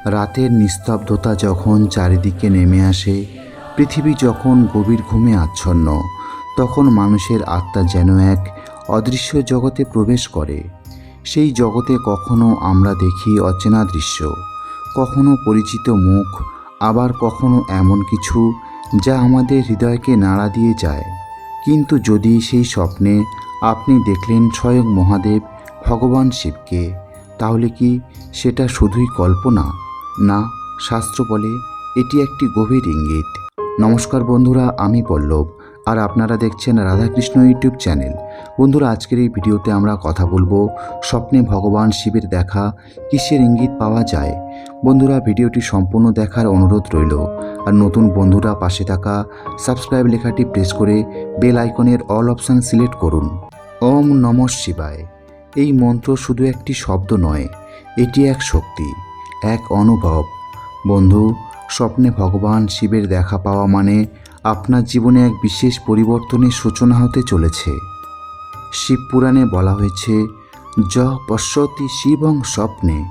রাতের নিস্তব্ধতা যখন চারিদিকে নেমে আসে, পৃথিবী যখন গভীর ঘুমে আচ্ছন্ন, তখন মানুষের আত্মা যেন এক অদৃশ্য জগতে প্রবেশ করে। সেই জগতে কখনো আমরা দেখি অচেনা দৃশ্য, কখনো পরিচিত মুখ, আবার কখনো এমন কিছু যা আমাদের হৃদয়কে নাড়া দিয়ে যায়। কিন্তু যদি সেই স্বপ্নে আপনি দেখলেন স্বয়ং মহাদেব ভগবান শিবকে, তাহলে কি সেটা শুধুই কল্পনা? না, শাস্ত্র বলে এটি একটি গভীর ইঙ্গিত। নমস্কার বন্ধুরা, আমি পল্লব, আর আপনারা দেখছেন রাধাকৃষ্ণ ইউটিউব চ্যানেল। বন্ধুরা, আজকের এই ভিডিওতে আমরা কথা বলবো স্বপ্নে ভগবান শিবের দেখা কিসের ইঙ্গিত পাওয়া যায়। বন্ধুরা, ভিডিওটি সম্পূর্ণ দেখার অনুরোধ রইল। আর নতুন বন্ধুরা পাশে থাকা সাবস্ক্রাইব লেখাটি প্রেস করে বেল আইকনের অল অপশান সিলেক্ট করুন। ওম নমঃ শিবায়। এই মন্ত্র শুধু একটি শব্দ নয়, এটি এক শক্তি, এক অনুভব। বন্ধু, স্বপ্নে ভগবান শিবের দেখা পাওয়া মানে আপনার জীবনে এক বিশেষ পরিবর্তনের সূচনা হতে চলেছে। শিব পুরাণে বলা হয়েছে, য পশ্যতি শিবং স্বপ্নে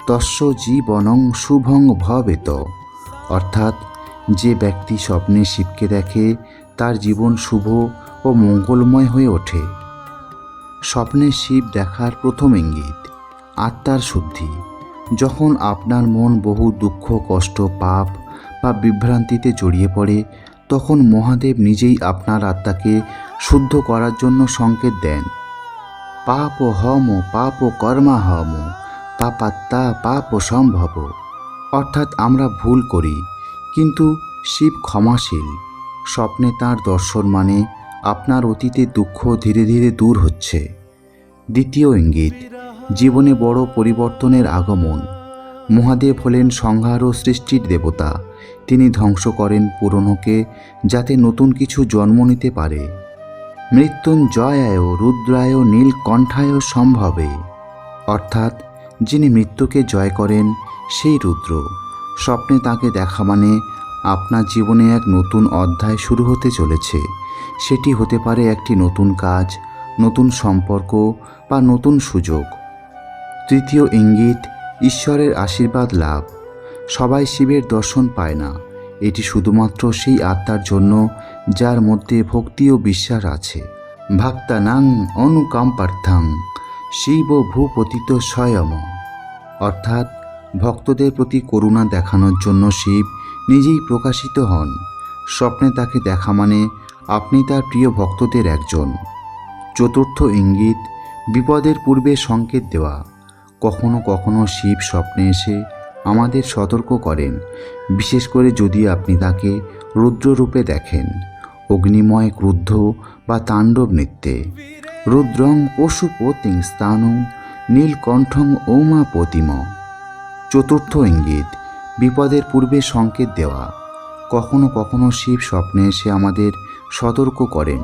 তস্য জীবনং শুভং ভবেত। অর্থাৎ, যে ব্যক্তি স্বপ্নে শিবকে দেখে তার জীবন শুভ ও মঙ্গলময় হয়ে ওঠে। স্বপ্নে শিব দেখার প্রথম ইঙ্গিত আত্মার শুদ্ধি। যখন আপনার মন বহু দুঃখ, কষ্ট, পাপ বা বিভ্রান্তিতে জড়িয়ে পড়ে, তখন মহাদেব নিজেই আপনার আত্মাকে শুদ্ধ করার জন্য সংকেত দেন। পাপ হম পাপ কর্মা হম পাপাত্মা পাপ সম্ভব। অর্থাৎ, আমরা ভুল করি, কিন্তু শিব ক্ষমাশীল। স্বপ্নে তাঁর দর্শন মানে আপনার অতীতের দুঃখ ধীরে ধীরে দূর হচ্ছে। দ্বিতীয় ইঙ্গিত জীবনে বড় পরিবর্তনের আগমন। মহাদেব হলেন সংহার ও সৃষ্টির দেবতা। তিনি ধ্বংস করেন পুরনোকে, যাতে নতুন কিছু জন্ম নিতে পারে। মৃত্যুঞ্জয়ায় রুদ্রায় নীলকণ্ঠায় সম্ভবে। অর্থাৎ, যিনি মৃত্যুকে জয় করেন সেই রুদ্র। স্বপ্নে তাকে দেখা মানে আপনার জীবনে এক নতুন অধ্যায় শুরু হতে চলেছে। সেটি হতে পারে একটি নতুন কাজ, নতুন সম্পর্ক বা নতুন সুযোগ। তৃতীয় ইঙ্গিত ঈশ্বরের আশীর্বাদ লাভ। সবাই শিবের দর্শন পায় না। এটি শুধুমাত্র সেই আত্মার জন্য যার মধ্যে ভক্তি ও বিশ্বাস আছে। ভক্তানাং অনুকম্পার্থাং শিব ভূপতিত স্বয়ং। অর্থাৎ, ভক্তদের প্রতি করুণা দেখানোর জন্য শিব নিজেই প্রকাশিত হন। স্বপ্নে তাকে দেখা মানে আপনি তার প্রিয় ভক্তদের একজন। চতুর্থ ইঙ্গিত বিপদের পূর্বে সংকেত দেওয়া। কখনো কখনো শিব স্বপ্নে এসে আমাদের সতর্ক করেন, বিশেষ করে যদি আপনি তাকে রুদ্ররূপে দেখেন, অগ্নিময়, ক্রুদ্ধ বা তাণ্ডব নৃত্যে। রুদ্রং পশুপতিং স্থানং নীলকণ্ঠং ঔমাপতিম। চতুর্থ ইঙ্গিত বিপদের পূর্বে সংকেত দেওয়া। কখনো কখনো শিব স্বপ্নে এসে আমাদের সতর্ক করেন,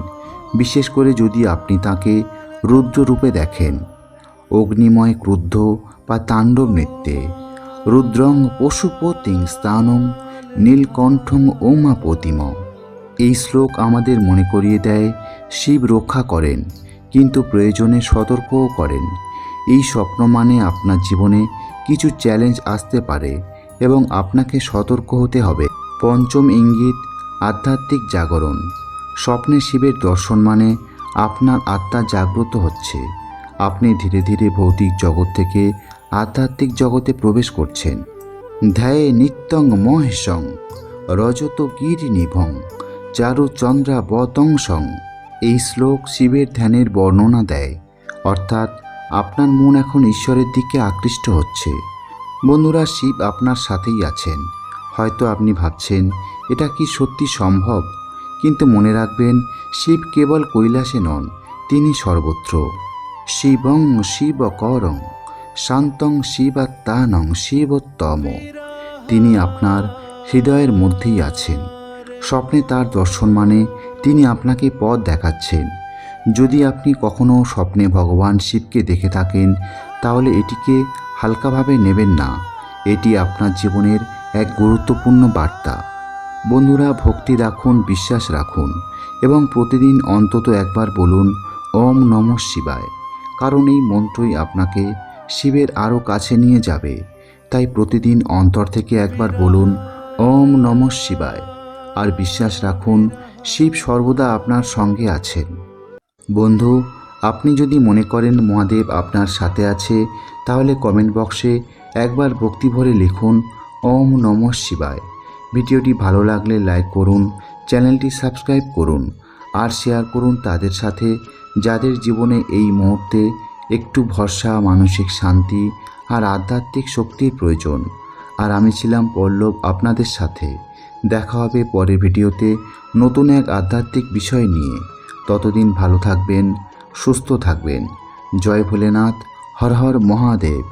বিশেষ করে যদি আপনি তাকে রুদ্ররূপে দেখেন, অগ্নিময়, ক্রুদ্ধ বা তাণ্ডব নৃত্যে। রুদ্রং পশুপতিং স্থানং নীলকণ্ঠং ঔমাপতিম। এই শ্লোক আমাদের মনে করিয়ে দেয় শিব রক্ষা করেন, কিন্তু প্রয়োজনে সতর্কও করেন। এই স্বপ্ন মানে আপনার জীবনে কিছু চ্যালেঞ্জ আসতে পারে এবং আপনাকে সতর্ক হতে হবে। পঞ্চম ইঙ্গিত আধ্যাত্মিক জাগরণ। স্বপ্নে শিবের দর্শন মানে আপনার আত্মা জাগ্রত হচ্ছে। আপনি ধীরে ধীরে ভৌতিক জগৎ থেকে আধ্যাত্মিক জগতে প্রবেশ করছেন। ধ্যায়ে নিত্যং মহেশং রজত গিরিনিভং চারু চন্দ্রাবতংসং। এই শ্লোক শিবের ধ্যানের বর্ণনা দেয়। অর্থাৎ, আপনার মন এখন ঈশ্বরের দিকে আকৃষ্ট হচ্ছে। বন্ধুরা, শিব আপনার সাথেই আছেন। হয়তো আপনি ভাবছেন, এটা কি সত্যি সম্ভব? কিন্তু মনে রাখবেন, শিব কেবল কৈলাসে নন, তিনি সর্বত্র। শিবং শিবকরং শান্তং শিবাত্মানং শিবোত্তম। তিনি আপনার হৃদয়ের মধ্যেই আছেন। স্বপ্নে তার দর্শন মানে তিনি আপনাকে পথ দেখাচ্ছেন। যদি আপনি কখনো স্বপ্নে ভগবান শিবকে দেখে থাকেন, তাহলে এটিকে হালকাভাবে নেবেন না। এটি আপনার জীবনের এক গুরুত্বপূর্ণ বার্তা। বন্ধুরা, ভক্তি রাখুন, বিশ্বাস রাখুন এবং প্রতিদিন অন্তত একবার বলুন ওম নমঃ শিবায়। কারণ এই মন্ত্রই আপনাকে শিবের আরও কাছে নিয়ে যাবে। তাই প্রতিদিন অন্তর থেকে একবার বলুন ওম নমঃ শিবায়, আর বিশ্বাস রাখুন শিব সর্বদা আপনার সঙ্গে আছেন। বন্ধু, আপনি যদি মনে করেন মহাদেব আপনার সাথে আছে, তাহলে কমেন্ট বক্সে একবার ভক্তি ভরে লিখুন ওম নমঃ শিবায়। ভিডিওটি ভালো লাগলে লাইক করুন, চ্যানেলটি সাবস্ক্রাইব করুন আর শেয়ার করুন তাদের সাথে যাদের জীবনে এই মুহূর্তে একটু ভরসা, মানসিক শান্তি আর আধ্যাত্মিক শক্তির প্রয়োজন। আর আমি ছিলাম পল্লব আপনাদের সাথে। দেখা হবে পরের ভিডিওতে নতুন এক আধ্যাত্মিক বিষয় নিয়ে। ততদিন ভালো থাকবেন, সুস্থ থাকবেন। জয় ভোলেনাথ, হর হর মহাদেব।